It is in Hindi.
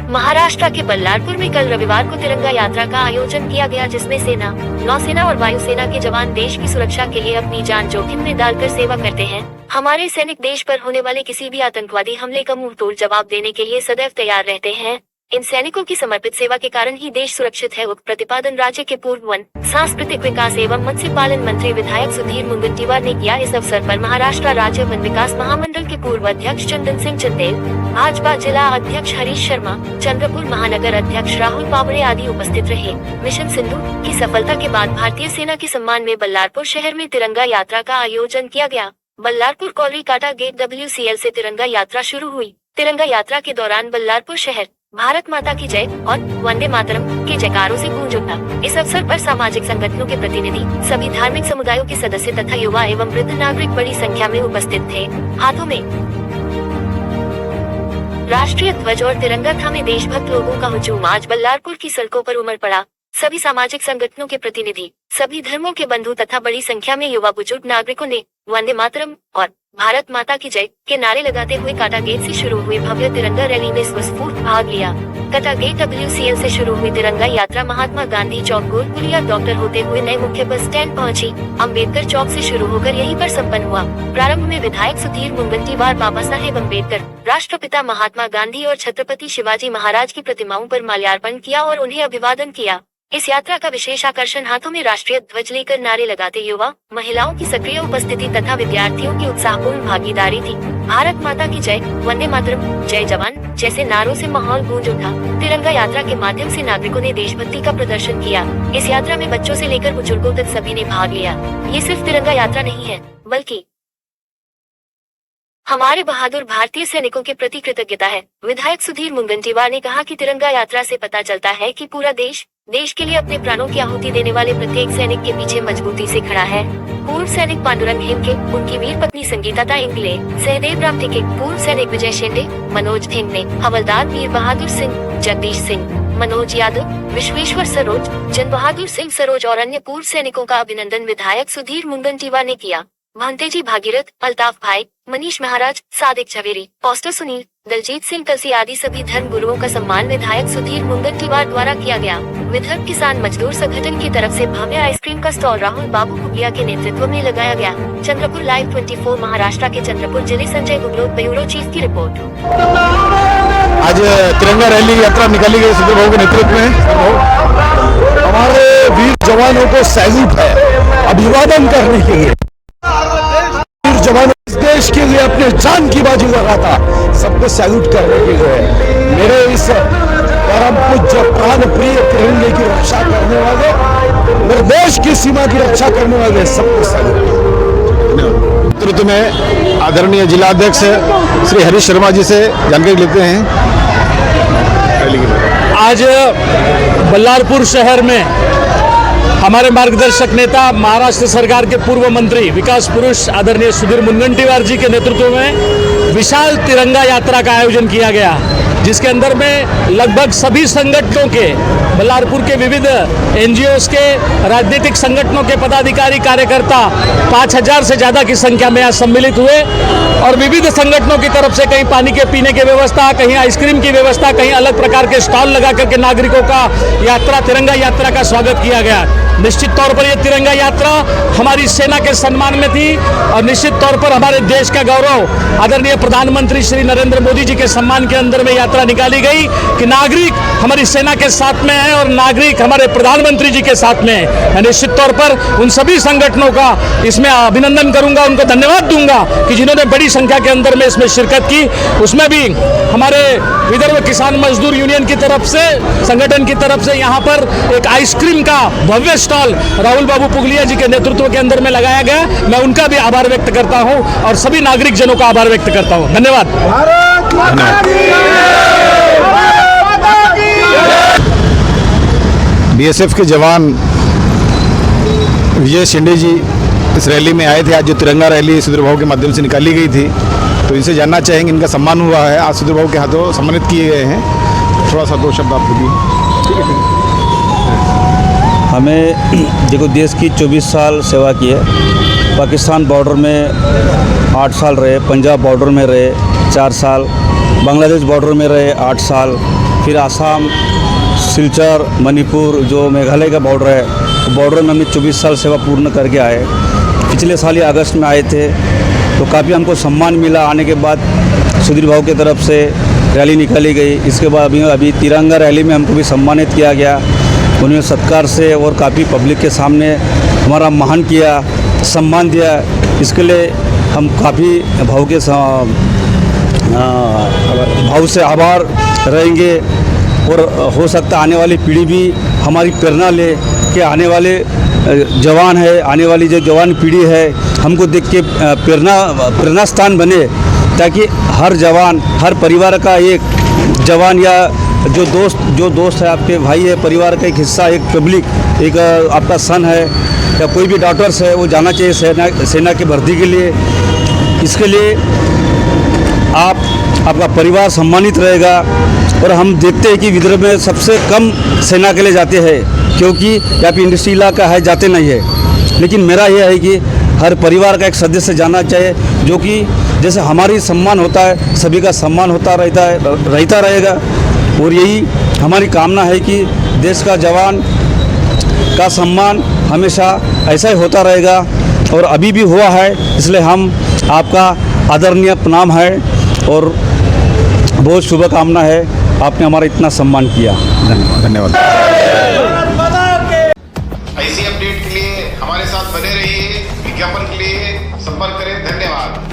महाराष्ट्र के बल्लारपुर में कल रविवार को तिरंगा यात्रा का आयोजन किया गया, जिसमें सेना, नौसेना और वायुसेना के जवान देश की सुरक्षा के लिए अपनी जान जोखिम में डालकर सेवा करते हैं। हमारे सैनिक देश पर होने वाले किसी भी आतंकवादी हमले का मुंह तोड़ जवाब देने के लिए सदैव तैयार रहते हैं। इन सैनिकों की समर्पित सेवा के कारण ही देश सुरक्षित है। उक्त प्रतिपादन राज्य के पूर्व वन, सांस्कृतिक विकास एवं मत्स्य पालन मंत्री विधायक सुधीर मुनगंटीवार ने किया। इस अवसर पर महाराष्ट्र राज्य वन विकास महामंडल के पूर्व अध्यक्ष चंदन सिंह चंदेल, भाजपा जिला अध्यक्ष हरीश शर्मा, चंद्रपुर महानगर अध्यक्ष राहुल बाबड़े आदि उपस्थित रहे। मिशन सिंधु की सफलता के बाद भारतीय सेना के सम्मान में बल्लारपुर शहर में तिरंगा यात्रा का आयोजन किया गया। बल्लारपुर कॉलरी काटा गेट WCL से तिरंगा यात्रा शुरू हुई। तिरंगा यात्रा के दौरान बल्लारपुर शहर भारत माता की जय और वंदे मातरम के जयकारों से गूंज उठा। इस अवसर पर सामाजिक संगठनों के प्रतिनिधि, सभी धार्मिक समुदायों के सदस्य तथा युवा एवं वृद्ध नागरिक बड़ी संख्या में उपस्थित थे। हाथों में राष्ट्रीय ध्वज और तिरंगा थामे देशभक्त लोगों का हुजूम आज बल्लारपुर की सड़कों पर उमड़ पड़ा। सभी सामाजिक संगठनों के प्रतिनिधि, सभी धर्मों के बंधु तथा बड़ी संख्या में युवा बुजुर्ग नागरिकों ने वंदे मातरम और भारत माता की जय के नारे लगाते हुए काटा गेट से शुरू हुई भव्य तिरंगा रैली में स्वस्फूर्त भाग लिया। काटा गेट WCL से शुरू हुई तिरंगा यात्रा महात्मा गांधी चौक गोल पुलिया डॉक्टर होते हुए नए मुख्य बस स्टैंड पहुंची। अम्बेडकर चौक से शुरू होकर यहीं पर संपन्न हुआ। प्रारंभ में विधायक सुधीर मुनगंटीवार बाबा साहेब अम्बेडकर, राष्ट्रपिता महात्मा गांधी और छत्रपति शिवाजी महाराज की प्रतिमाओं पर माल्यार्पण किया और उन्हें अभिवादन किया। इस यात्रा का विशेष आकर्षण हाथों में राष्ट्रीय ध्वज लेकर नारे लगाते युवा, महिलाओं की सक्रिय उपस्थिति तथा विद्यार्थियों की उत्साहपूर्ण भागीदारी थी। भारत माता की जय, वंदे मातरम, जय जवान जैसे नारों से माहौल गूंज उठा। तिरंगा यात्रा के माध्यम से नागरिकों ने देशभक्ति का प्रदर्शन किया। इस यात्रा में बच्चों से लेकर बुजुर्गों तक सभी ने भाग लिया। ये सिर्फ तिरंगा यात्रा नहीं है, बल्कि हमारे बहादुर भारतीय सैनिकों के प्रति कृतज्ञता है। विधायक सुधीर मुनगंटीवार ने कहा कि तिरंगा यात्रा से पता चलता है कि पूरा देश के लिए अपने प्राणों की आहुति देने वाले प्रत्येक सैनिक के पीछे मजबूती से खड़ा है। पूर्व सैनिक पांडुरंग हेमके, उनकी वीर पत्नी संगीता इंगले, सहदेव राम टिके, पूर्व सैनिक विजय शेंडे, मनोज ठेंगने, हवलदार वीर बहादुर सिंह, जगदीश सिंह, मनोज यादव, विश्वेश्वर सरोज, जन बहादुर सिंह सरोज और अन्य पूर्व सैनिकों का अभिनंदन विधायक सुधीर मुनगंटीवार ने किया। भांतेजी भागीरथ, अल्ताफ भाई, मनीष महाराज, सादिक झवेरी, पोस्टर सुनील, दलजीत सिंह कलसी आदि सभी धर्म गुरुओं का सम्मान विधायक सुधीर मुनगंटीवार द्वारा किया गया। विदर्भ किसान मजदूर संगठन की तरफ से भव्य आइसक्रीम का स्टॉल राहुल बाबू कुबिया के नेतृत्व में लगाया गया। चंद्रपुर लाइव 24 महाराष्ट्र के चंद्रपुर जिले संजय गुगलोत ब्यूरो चीफ की रिपोर्ट। आज तिरंगा रैली यात्रा निकाली गई सुधीर बाबू के नेतृत्व में। हमारे वीर जवानों को सैल्यूट है, अभिवादन करने के लिए। वीर जवान इस देश के लिए अपने जान की बाजी लगाता, सबको सैल्यूट करने के लिए। मेरे इस परम पूज्य प्राण प्रिय तिरंगे की रक्षा करने वाले, मेरे देश की सीमा की रक्षा करने वाले सबको सैल्यूट। नेतृत्व में आदरणीय जिलाध्यक्ष श्री हरीश शर्मा जी से जानकारी लेते हैं। आज बल्लारपुर शहर में हमारे मार्गदर्शक नेता, महाराष्ट्र सरकार के पूर्व मंत्री, विकास पुरुष आदरणीय सुधीर मुनगंटीवार जी के नेतृत्व में विशाल तिरंगा यात्रा का आयोजन किया गया, जिसके अंदर में लगभग सभी संगठनों के, बल्लारपुर के विविध NGOs के, राजनीतिक संगठनों के पदाधिकारी कार्यकर्ता 5000 से ज़्यादा की संख्या में यहाँ सम्मिलित हुए और विविध संगठनों की तरफ से कहीं पानी के पीने की व्यवस्था, कहीं आइसक्रीम की व्यवस्था, कहीं अलग प्रकार के स्टॉल लगा करके नागरिकों का तिरंगा यात्रा का स्वागत किया गया। निश्चित तौर पर यह तिरंगा यात्रा हमारी सेना के सम्मान में थी और निश्चित तौर पर हमारे देश का गौरव आदरणीय प्रधानमंत्री श्री नरेंद्र मोदी जी के सम्मान के अंदर में यात्रा निकाली गई कि नागरिक हमारी सेना के साथ में है और नागरिक हमारे प्रधानमंत्री जी के साथ में है। निश्चित तौर पर उन सभी संगठनों का इसमें अभिनंदन करूंगा, उनको धन्यवाद दूंगा कि जिन्होंने बड़ी संख्या के अंदर में इसमें शिरकत की। उसमें भी हमारे विदर्भ किसान मजदूर यूनियन की तरफ से, संगठन की तरफ से यहाँ पर एक आइसक्रीम का भव्य स्टॉल राहुल बाबू पुगलिया जी के नेतृत्व के अंदर में लगाया गया। मैं उनका भी आभार व्यक्त करता हूं और सभी नागरिक जनों का आभार व्यक्त करता हूं। धन्यवाद। BSF के जवान विजय शेंडे जी इस रैली में आए थे। आज जो तिरंगा रैली सुधीर बाबू के माध्यम से निकाली गई थी, तो इनसे जानना चाहेंगे, इनका सम्मान हुआ है, आज सुधीर बाबू के हाथों सम्मानित किए गए हैं। थोड़ा सा दो शब्द आप बोलिए। हमें देखो, देश की 24 साल सेवा की है। पाकिस्तान बॉर्डर में 8 साल रहे, पंजाब बॉर्डर में रहे 4 साल, बांग्लादेश बॉर्डर में रहे 8 साल, फिर आसाम, सिलचर, मणिपुर जो मेघालय का बॉर्डर है, बॉर्डर में हमने 24 साल सेवा पूर्ण करके आए। पिछले साल ही अगस्त में आए थे, तो काफ़ी हमको सम्मान मिला। आने के बाद सुधीर भाऊ की तरफ से रैली निकाली गई। इसके बाद अभी तिरंगा रैली में हमको भी सम्मानित किया गया। उन्होंने सत्कार से और काफ़ी पब्लिक के सामने हमारा मान किया, सम्मान दिया। इसके लिए हम काफ़ी भाव से आभार रहेंगे। और हो सकता है आने वाली पीढ़ी भी हमारी प्रेरणा ले कि आने वाले जवान है, आने वाली जो जवान पीढ़ी है हमको देख के प्रेरणा स्थान बने, ताकि हर जवान, हर परिवार का एक जवान या जो दोस्त है, आपके भाई है, परिवार का एक हिस्सा, एक पब्लिक, एक आपका सन है या कोई भी डॉक्टर्स है, वो जाना चाहिए सेना की भर्ती के लिए। इसके लिए आपका परिवार सम्मानित रहेगा। और हम देखते हैं कि विदर्भ में सबसे कम सेना के लिए जाते हैं, क्योंकि यहाँ पे इंडस्ट्री इलाका है, जाते नहीं है। लेकिन मेरा यह है कि हर परिवार का एक सदस्य जाना चाहिए, जो कि जैसे हमारी सम्मान होता है, सभी का सम्मान होता रहता रहेगा। और यही हमारी कामना है कि देश का जवान का सम्मान हमेशा ऐसा ही होता रहेगा, और अभी भी हुआ है। इसलिए हम आपका आदरणीय प्रणाम है और बहुत शुभकामना है, आपने हमारा इतना सम्मान किया। धन्यवाद। ऐसी अपडेट के लिए हमारे साथ बने रहिए। विज्ञापन के लिए संपर्क करें। धन्यवाद।